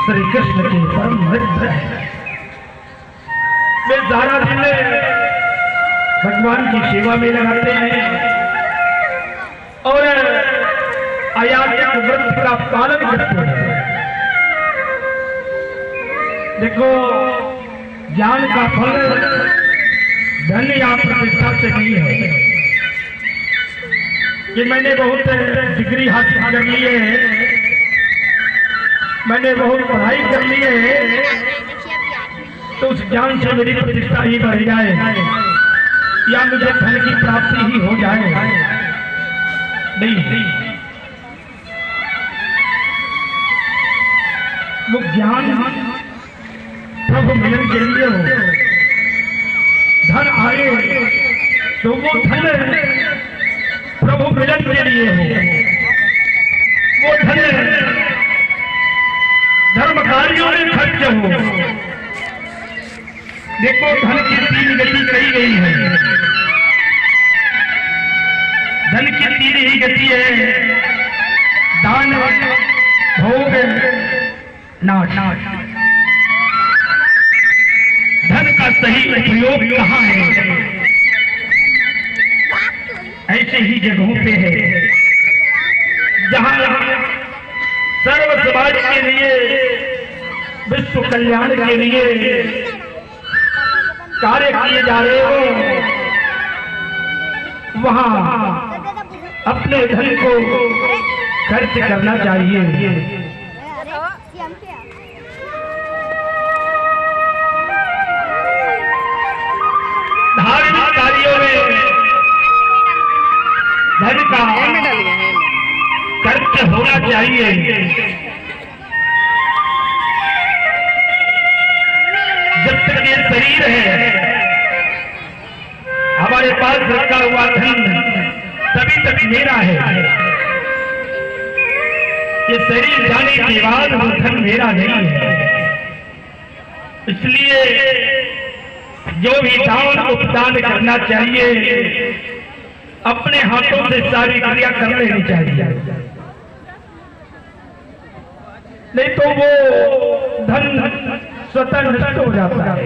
श्री कृष्ण के परम मित्र है। वे सारा दिन भगवान की सेवा में लगाते हैं और अयाचित व्रत का पालन करते हैं। देखो, ज्ञान का फल धन या प्रतिष्ठा से नहीं है कि मैंने बहुत डिग्री हासिल कर ली है, मैंने बहुत पढ़ाई कर ली है तो उस ज्ञान से मेरी प्रतिष्ठा ही बढ़ जाए या मुझे धन की प्राप्ति ही हो जाए। नहीं, वो ज्ञान प्रभु मिलन के लिए हो। धन आए तो वो धन प्रभु मिलन के लिए हो। वो धन धर्म कार्यों में खर्च हो। देखो, धन की 3 गति कही गई है। धन की 3 ही गति है, दान, भोग, नाश। धन का सही उपयोग कहाँ है? ऐसे ही जगहों पे है जहाँ सर्व समाज के लिए, विश्व कल्याण के लिए कार्य किए जा रहे हो, वहाँ अपने धन को खर्च करना चाहिए। धार्मिक कार्यों में धन का खर्च होना चाहिए। जब तक ये शरीर है, हमारे पास रखा हुआ धन तभी तक मेरा है। ये शरीर जाने के बाद वो धन मेरा नहीं है। इसलिए जो भी दान उपदान करना चाहिए, अपने हाथों से सारी क्रिया कर लेनी चाहिए, नहीं तो वो धन स्वतः नष्ट हो जाता है,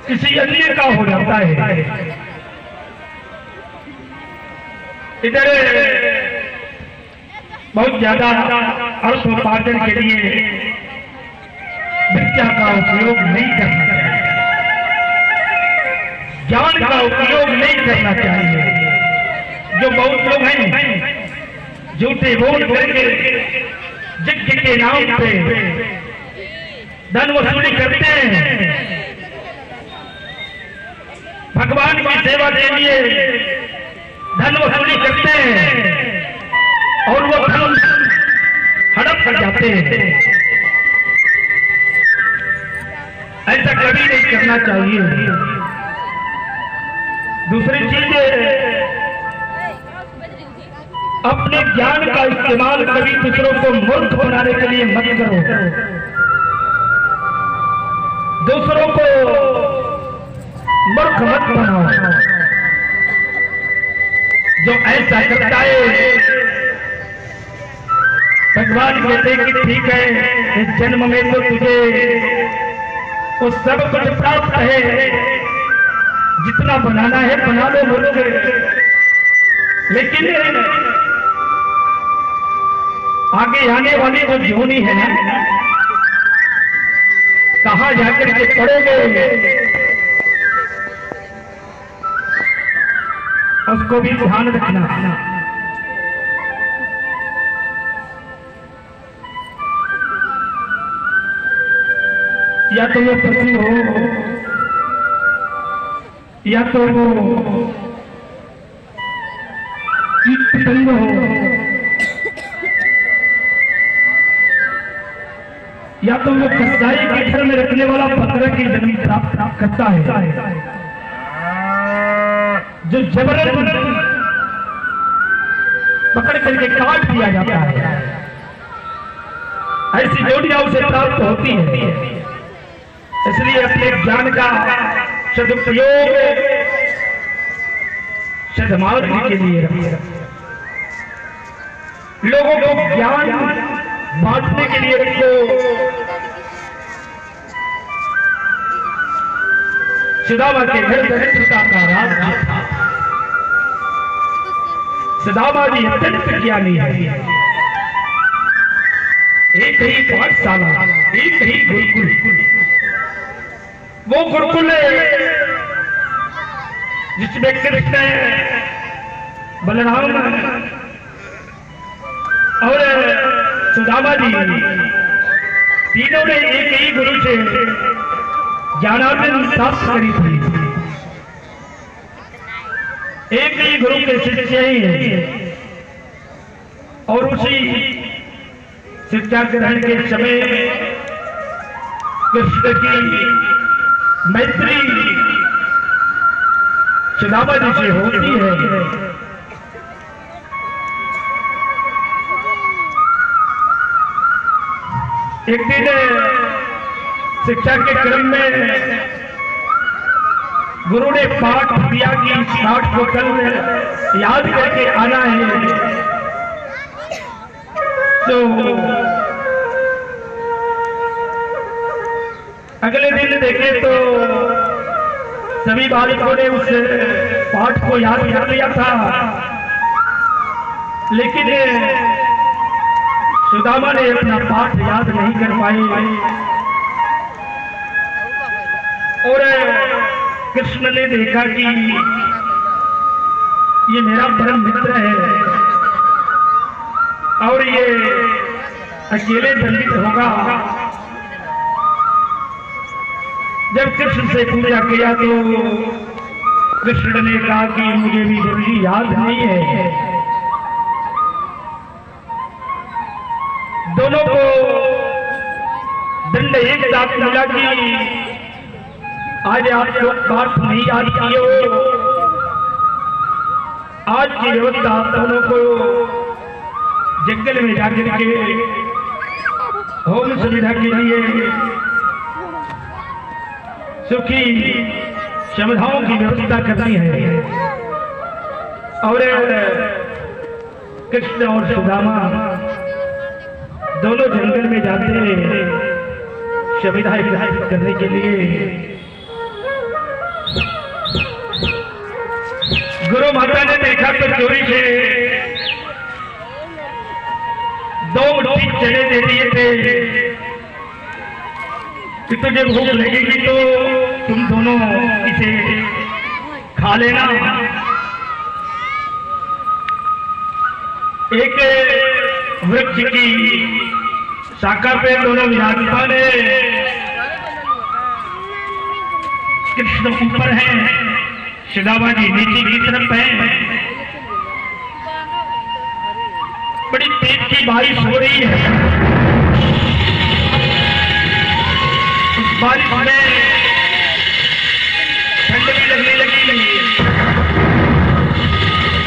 किसी अन्य का हो जाता है। इधर बहुत ज्यादा अर्थोपार्जन के लिए विद्या का उपयोग नहीं करना चाहिए, ज्ञान का उपयोग नहीं करना चाहिए। जो बहुत लोग हैं झूठे बोल करके यज्ञ के नाम पे धन वसूली करते हैं, भगवान की सेवा के लिए धन वसूली करते हैं और वो धन हड़प कर जाते हैं। ऐसा कभी नहीं करना चाहिए। दूसरी चीज, अपने ज्ञान का इस्तेमाल कभी दूसरों को मूर्ख बनाने के लिए मत करो। दूसरों को मूर्ख मत बनाओ। जो ऐसा करता है, भगवान कहते कि ठीक है, इस जन्म में तो तुझे वो सब कुछ प्राप्त है, जितना बनाना है बना लो मुझे, लेकिन आगे आने वाली जो जोनी है ना, कहाँ जाकर के पड़ोगे, उसको भी ध्यान रखना। या तो वो पशु हो, या तो वो कीट पतंग हो, या तो वो कसाई के घर में रखने वाला बकरा की जन्म प्राप्त करता है, जो जबरदस्ती पकड़ करके काट दिया जाता है। ऐसी जोड़ियां उसे प्राप्त होती है। इसलिए अपने ज्ञान का सदुपयोग सदमार्ग के लिए रखिए। लोगों को ज्ञान बांटने के लिए उनको सुदामा के घर दरिद्रता का राज था। सुदामा जी अत्यंत ज्ञानी है। एक ही पाठशाला, एक ही गुरुकुल, वो गुरुकुल जिसमें कृष्ण, बलराम और सुदामा जी तीनों ने एक ही गुरु से ज्ञानार्जन प्राप्त करी थी। एक ही गुरु के शिष्य ही हैं और उसी शिक्षा ग्रहण के समय कृष्ण की मैत्री सुदामा जी से होती है। एक दिन शिक्षा के क्रम में गुरु ने पाठ दिया कि इस पाठ को कल याद करके आना है। तो अगले दिन देखे तो सभी बालकों ने उस पाठ को याद कर लिया था, लेकिन सुदामा ने अपना पाठ याद नहीं कर पाए। और कृष्ण ने देखा कि ये मेरा परम मित्र है और ये अकेले दंडित होगा। जब कृष्ण से पूजा किया तो कृष्ण ने कहा कि मुझे भी जल्दी याद नहीं है। दोनों को दंड एक साथ मिला कि आज आप लोग पाठ नहीं याद किए हो। आज की व्यवस्था आप दोनों को जंगल में जाकर के होम सुविधा के लिए सुखी सुविधाओं की व्यवस्था करनी है। और कृष्ण और सुदामा दोनों जंगल में जाते हैं सुविधा इकट्ठा करने के लिए। गुरु माता ने देखा तो चोरी से 2 मुट्ठी चने दे दिए थे कि तुझे भूख लगेगी तो तुम दोनों इसे खा लेना। एक वृक्ष की शाखा पे दोनों विराजमान है। कृष्ण ऊपर है, सुदामा जी नीचे की तरफ है। बड़ी तेज की बारिश हो रही है। उस बारिश में ठंड भी लगने लगी,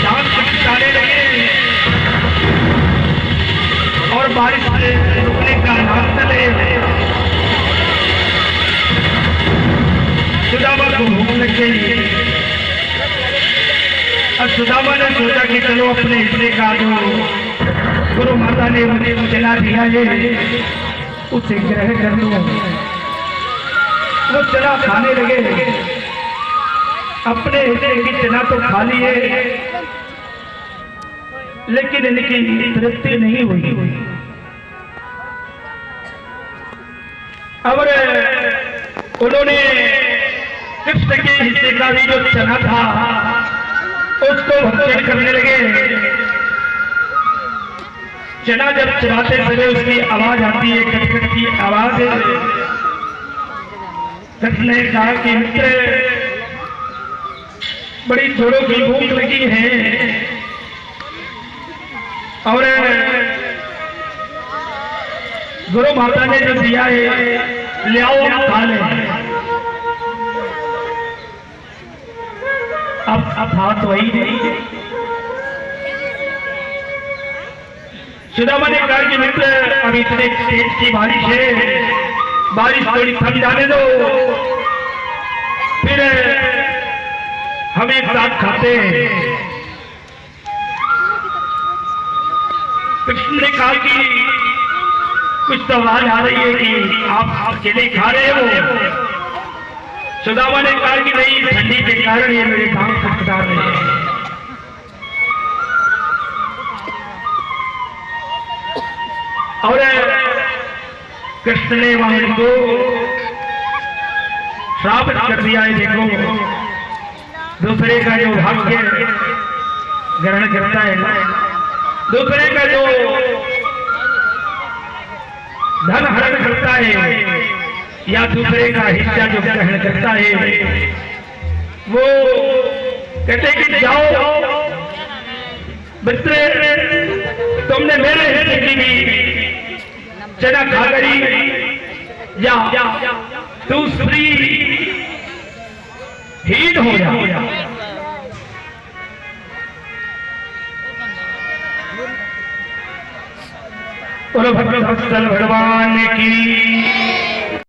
चांद चमकाने लगे और बारिश से रुकने का नाम चले। सुदामा को भूख लग गई और सुदामा ने सोचा कि चलो अपने हिस्से का जो गुरु माता ने मुझे चना दिया है उसे ग्रहण कर लूं। वो चना खाने लगे। अपने हिस्से की चना तो खा लिए, लेकिन इनकी तृप्ति नहीं हुई। और उन्होंने कृष्ण के हिस्से का भी जो चना था उसको भक्षण करने लगे। चना जब चबाते समय उसकी आवाज आती है, खटखट की आवाज। कृष्ण ने कहा कि मित्र, बड़ी जोरों की भूख लगी है और गुरु माता ने जो दिया है ले आओ खा ले। अब हाथ वही नहीं। सुदामा ने कहा कि मित्र, अभी इतने तेज की बारिश है, बारिश थोड़ी थम जाने दो, फिर हम एक साथ खाते हैं। कृष्ण ने कहा कि कुछ तो आवाज आ रही है कि आप अकेले खा रहे हो। सुदामा ने कहा कि नहीं, ठंडी के कारण ये मेरे काम खटखटा रहे हैं। और कृष्ण ने वहां को श्राप कर दिया है। देखो, दूसरे का जो भाग्य ग्रहण करता है, दूसरे का जो धन हरण करता है, या दूसरे का हिस्सा जो ग्रहण करता है, वो कहते कि जाओ मित्र, तुमने मेरे हिस्से की भी चना खा गई, या दूसरी हीन हो जा। और भक्त भगवान की